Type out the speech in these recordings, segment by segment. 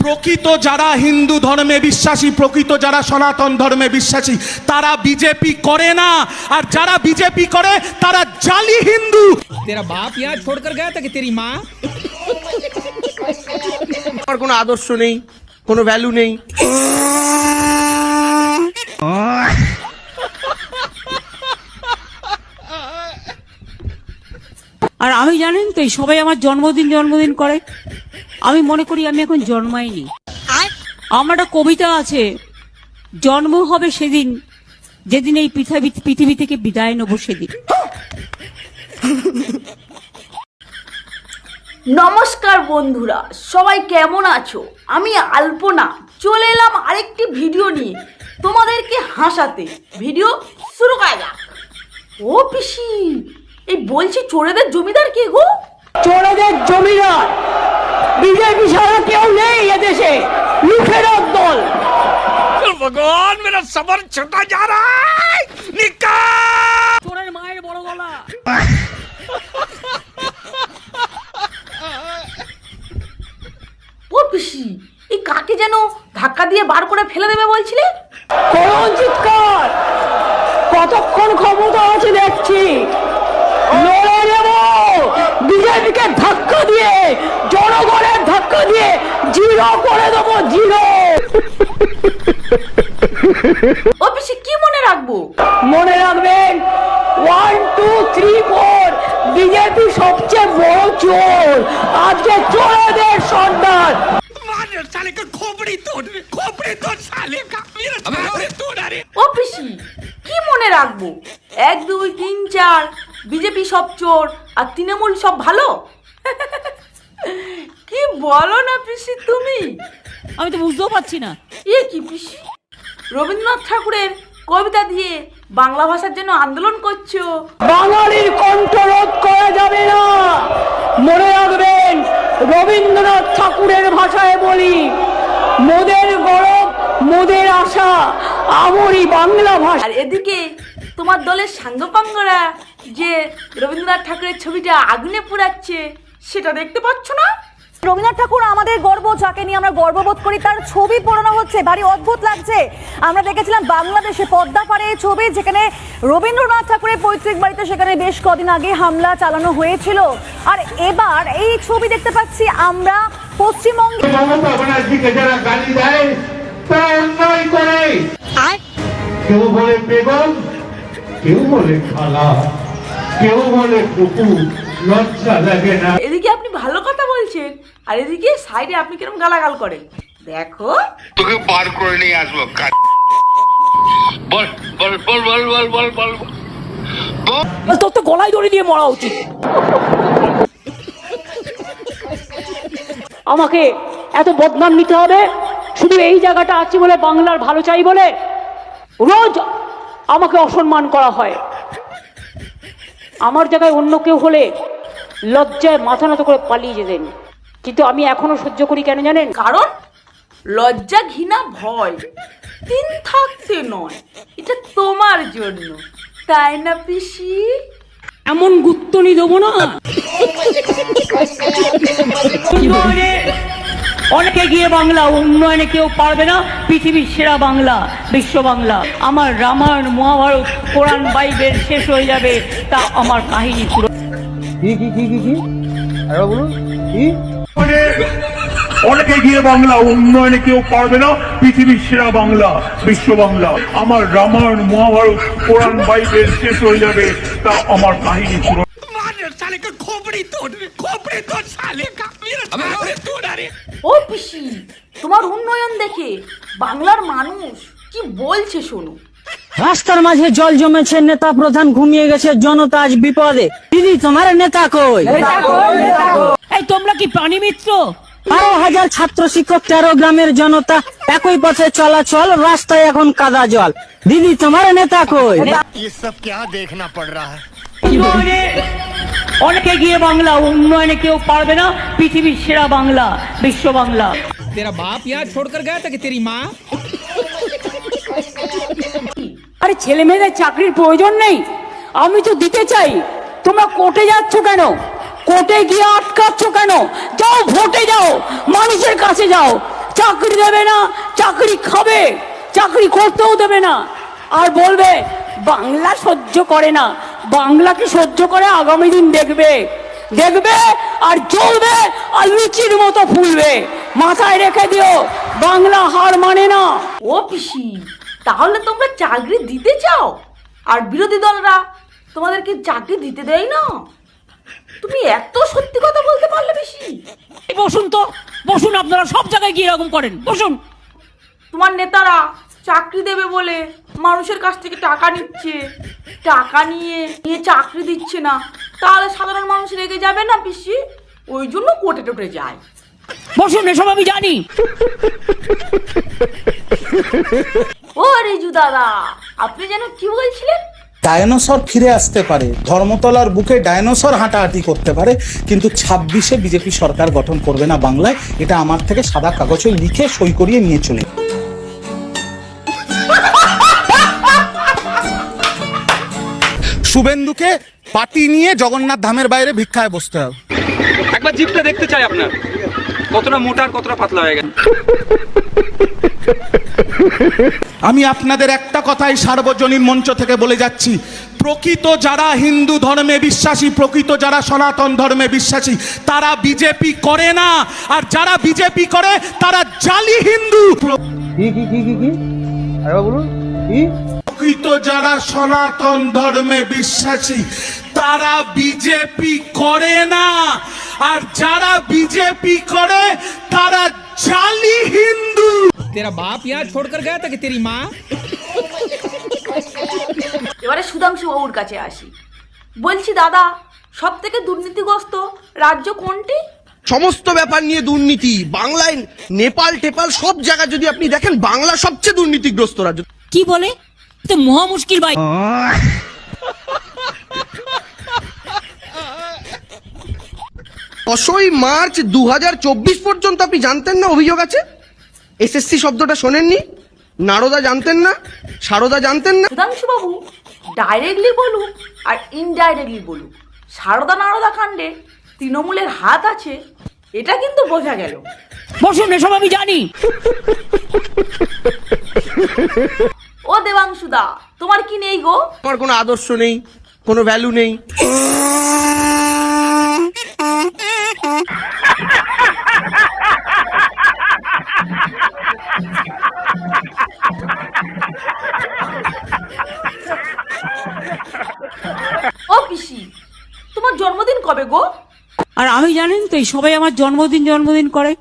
প্রকৃত যারা হিন্দু ধর্মে বিশ্বাসী, প্রকৃত যারা সনাতন ধর্মে বিশ্বাসী, তারা বিজেপি করে না। আর যারা বিজেপি করে তারা জালি হিন্দু। तेरा बाप यहाँ छोड़कर गया था कि तेरी माँ? আমার কোনো আদর্শ নেই, কোনো ভ্যালু নেই। আর আমি জানেন তো, সবাই আমার জন্মদিন করে। আমি মনে করি আমি এখন জন্মাইনি। আমার একটা কবিতা আছে, জন্ম হবে সেদিন যেদিন এই পৃথিবী থেকে বিদায় নেব সেদিন। নমস্কার বন্ধুরা, সবাই কেমন আছো? আমি আলপনা চলে এলাম আরেকটি ভিডিও নিয়ে তোমাদেরকে হাসাতে। ভিডিও শুরু করা যাক। ও পিসি, এই বলছি চোরেদের জমিদার কে গো? চোরেদের জমিদার বিজেপি ছাড়া কেউ নেই এদেশে, লুঠেরও দল। भगवान मेरा सबर छूटा जा रहा है। निकाल চোরের মায়ের বড় গলা। ও পিসি, এই কাকে যেন ধাক্কা দিয়ে বার করে ফেলে দেবে বলছিলে? কোন চিৎকার, কতক্ষণ ক্ষমতা আছে দেখছি। লড়ে নেব বিজেপিকে ধাক্কা দিয়ে, জনগণের ধাক্কা দিয়ে জিরো করে দেবো, জিরো। ও পিসি, কি মনে রাখবো? মনে রাখবেন 1 2 3 4 বিজেপি সবচেয়ে বড় চোর। আজকে চোরেদের সর্দার। मार साले का खोपड़ी तोड़ साले का मेरा साले तोड़। अरे ও পিসি, কি মনে রাখবো? 1 2 3 4 বিজেপি সব চোর আর তৃণমূল সব ভালো। কি বলো না পিসি তুমি? আমি তো বুঝতেও পারছি না। এ কি পিসি, রবীন্দ্রনাথ ঠাকুরের কবিতা দিয়ে বাংলা ভাষার জন্য আন্দোলন করছো? বাঙালির কণ্ঠরোধ করা যাবে না। মনে রাখবেন, রবীন্দ্রনাথ ঠাকুরের ভাষায় বলি, মোদের গৌরব মোদের আশা, আমরি বাংলা ভাষা। আর এদিকে তোমার দলের সাঙ্গপাঙ্গরা যে রবীন্দ্রনাথ ঠাকুরের ছবিটা আগুনে পোড়াচ্ছে, সেটা দেখতে পাচ্ছ না? রবীন্দ্রনাথ ঠাকুর আমাদের গর্ব, যাকে নিয়ে আমরা গর্ববোধ করি, তার ছবি পোড়ানো হচ্ছে। ভারী অদ্ভুত লাগছে। আমরা দেখেছিলাম বাংলাদেশে পদ্মা পাড়ে এই ছবি, যেখানে রবীন্দ্রনাথ ঠাকুরের পৈতৃক বাড়িতে সেখানে বেশ কদিন আগে হামলা চালানো হয়েছিল। আর এবার এই ছবি দেখতে পাচ্ছি আমরা পশ্চিমবঙ্গে। যারা গালি দেয় তারা অন্যায় করে, কেউ বলে বেগম, কেউ বলে খালা, কেউ বলে কুকুর, লজ্জা লাগে না। এদিকে আপনি ভালো কথা বলছেন, আর এদিকে সাইডে আপনি কিরকম গালাগাল করেন। দেখো, তোকে বার করে নিয়ে আসবো। বল বল বল বল বল বল বল তোর তো গলায় দড়ি দিয়ে মরা উচিত। আমাকে এত বদনাম নিতে হবে শুধু এই জায়গাটা আছে বলে, বাংলার ভালো চাই বলে রোজ আমাকে অসম্মান করা হয়। আমার জায়গায় অন্য কেউ হলে লজ্জায় মাথা নত করে পালিয়ে যেতেন, কিন্তু আমি এখনো সহ্য করি। কেন জানেন? কারণ লজ্জা, ঘৃণা, ভয় তিন থাকতে নয়, এটা তোমার জন্য, তাই না পিসি? এমন গুত্তনি দেবো না। অনেকে গিয়ে বাংলা, উন্নয়নে কেউ পারবে না। পৃথিবীর সেরা বাংলা, বিশ্ব বাংলা। আমার রামায়ণ, মহাভারত, কোরআন, বাইবেল শেষ হয়ে যাবে, তা আমার কাহিনী পুরো। অনেকে গিয়ে বাংলা, উন্নয়নে কেউ পারবে না। পৃথিবীর সেরা বাংলা, বিশ্ব বাংলা। আমার রামায়ণ, মহাভারত, কোরআন, বাইবেল শেষ হয়ে যাবে, তা আমার কাহিনী পুরো। मार साले का खोपड़ी तोड़ साले का मेरा साले तोड़। अरे ও পিসি, তোমার উন্নয়ন দেখে বাংলার মানুষ কি বলছে শোনো। রাস্তার মাঝে জল জমেছে, নেতা প্রধান ঘুমিয়ে গেছে, জনতা আজ বিপদে। দিদি, তোমার নেতা কই? এই তোমরা কি প্রাণী মিত্র? 12,000 ছাত্র শিক্ষক, 13 গ্রামের জনতা একই পথে চলাচল, রাস্তায় এখন কাদা জল। দিদি, তোমার নেতা কই? ये सब क्या देखना पड़ रहा है। অনেকে গিয়ে বাংলা, উন্নয়নে কেউ পারবে না। পৃথিবীর সেরা বাংলা, বিশ্ব বাংলা। तेरा बाप यहाँ छोड़कर गया था कि तेरी माँ? আরে ছেলে মেয়েদের চাকরির প্রয়োজন নেই, আমি তো দিতে চাই। তোমরা কোর্টে যাচ্ছ কেন? কোর্টে গিয়ে আটকাচ্ছ কেন? যাও ভোটে যাও, মানুষের কাছে যাও। চাকরি দেবে না, চাকরি খাবে, চাকরি করতেও দেবে না, আর বলবে বাংলা সহ্য করে না। বাংলাকে সহ্য করে আগামী দিন দেখবে, দেখবে আর জ্বলবে আর লুচির মতো ফুলবে। মাথায় রেখে দিও, বাংলা হার মানে না। ও পিসি, তাহলে তোমরা চাকরি দিতে চাও আর বিরোধী দলরা তোমাদেরকে চাকরি দিতে দেয় না? তুমি এত সত্যি কথা বলতে পারলে পিসি? এই বসুন তো, বসুন, আপনারা সব জায়গায় গিয়ে এরকম করেন, বসুন। তোমার নেতারা চাকরি দেবে বলে মানুষের কাছ থেকে টাকা নিচ্ছে, টাকা নিয়ে চাকরি দিচ্ছে না, তাহলে সাধারণ মানুষ রেগে যাবে না পিসি? ওই জন্য কোটে টোটে যায়। বসুন, এসব আমি জানি। ও রেজু দাদা, আপনি যেন কি বলছিলেন? ডায়নোসর ফিরে আসতে পারে, ধর্মতলার বুকে ডায়নোসর হাঁটাহাঁটি করতে পারে, কিন্তু 26-এ বিজেপি সরকার গঠন করবে না বাংলায়। এটা আমার থেকে সাদা কাগজে লিখে সই করিয়ে নিয়ে চলে। শুভেন্দুকে পার্টি নিয়ে জগন্নাথ ধামের বাইরে ভিক্ষায় বসতে হবে। একবার জিপটা দেখতে চাই আপনার, কতটা মোটা আর কতটা পাতলা হয়ে গেছে। আমি আপনাদের একটা কথাই সার্বজনীন মঞ্চ থেকে বলে যাচ্ছি, প্রকৃত যারা হিন্দু ধর্মে বিশ্বাসী, প্রকৃত যারা সনাতন ধর্মে বিশ্বাসী, তারা বিজেপি করে না, আর যারা বিজেপি করে তারা জালি হিন্দু। প্রকৃত যারা সনাতন ধর্মে বিশ্বাসী তারা বিজেপি করে না, আর যারা বিজেপি করে তারা জালি হিন্দু। तेरा बाप यहाँ छोड़कर गया था कि तेरी माँ? এবারে সুধাংশু বাবুর কাছে আসি। বলছি দাদা, সব থেকে দুর্নীতিগ্রস্ত রাজ্য কোনটি? সমস্ত ব্যাপার নিয়ে দুর্নীতি বাংলায়, নেপাল টেপাল সব জায়গায় যদি আপনি দেখেন, বাংলা সবচেয়ে দুর্নীতিগ্রস্ত রাজ্য। কি বলে? তো মহা মুশকিল ভাই। 10ই মার্চ 2024 পর্যন্ত আপনি জানতেন না অভিযোগ আছে? এসএসসি শব্দটা শোনেননি? নারদা জানতেন না? সারদা জানতেন না? সুধাংশু বাবু ডাইরেক্টলি বলুক আর ইনডাইরেক্টলি বলুক, সারদা নারদা কাণ্ডে তৃণমূলের হাত আছে, এটা কিন্তু বোঝা গেল। বসুন, এসব আমি জানি। ও দেবাংশুদা, তোমার কি নেই গো? আমার কোনো আদর্শ নেই, কোনো ভ্যালু নেই। ও পিসি, তোমার জন্মদিন কবে গো? আর আমি জানেন তো, এই সবাই আমার জন্মদিন করে।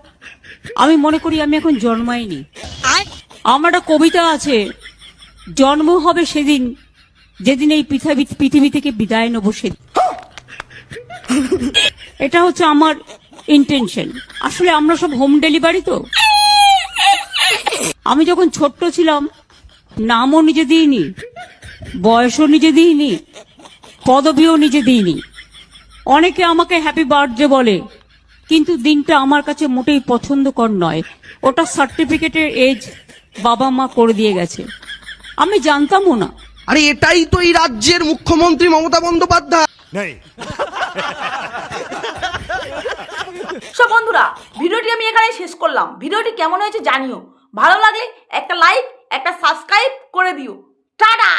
আমি মনে করি আমি এখন জন্মাইনি। আমার একটা কবিতা আছে, জন্ম হবে সেদিন যেদিন এই পৃথিবী থেকে বিদায় নেব সেদিন। এটা হচ্ছে আমার ইন্টেনশন। আসলে আমরা সব হোম ডেলিভারি তো। আমি যখন ছোট্ট ছিলাম, নামও নিজে দিইনি, বয়সও নিজে দিইনি, পদবিও নিজে দিইনি। অনেকে আমাকে হ্যাপি বার্থডে বলে, কিন্তু দিনটা আমার কাছে মোটেই পছন্দকর নয়। ওটা সার্টিফিকেটের এজ বাবা মা করে দিয়ে গেছে, আমি জানতামও না। আরে এটাই তো এই রাজ্যের মুখ্যমন্ত্রী মমতা বন্দ্যোপাধ্যায়। সব বন্ধুরা, ভিডিওটি আমি এখানে শেষ করলাম। ভিডিওটি কেমন হয়েছে জানিও, ভালো লাগলে একটা লাইক, একটা সাবস্ক্রাইব করে দিও। টাটা।